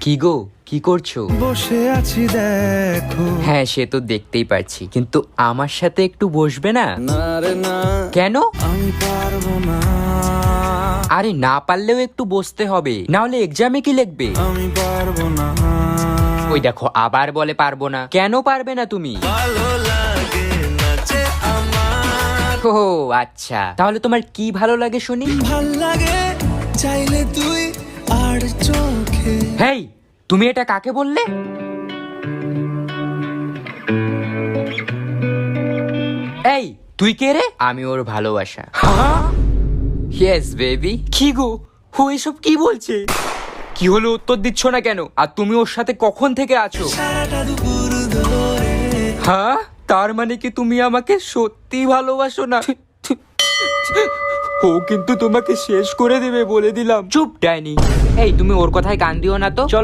কি গো, কি করছো? বসে আছি দেখো। হ্যাঁ, সে তো দেখতেই পাচ্ছি, কিন্তু আমার সাথে একটু বসবে না? না রে না, কেন? আমি পারবো না, আরে না পারলেও একটু বসতে হবে, না হলে এক্সামে কি লিখবে? আমি পারবো না। ওই দেখো আবার বলে পারবো না। কেন পারবে না তুমি? ভালো লাগে না যে আমার, ও আচ্ছা, তাহলে তোমার কি ভালো লাগে শুনি? ভাল লাগে চাইলে তুই আর চোখে। হেই, তুমি এটা কাকে বললে? এই তুই কে রে? আমি ওর ভালোবাসা। Yes baby. কি গো, ও এসব কি বলছে? কি হলো, উত্তর দিচ্ছ না কেন? আর তুমি ওর সাথে কখন থেকে আছো? সারাটা দুপুর ধরে হ্যাঁ, তার মানে কি তুমি আমাকে সত্যি ভালোবাসো না? ও কিন্তু তোমাকে শেষ করে দেবে বলে দিলাম। চুপ ডাইনি। এই তুমি ওর কথায় কান দিও না তো। চলো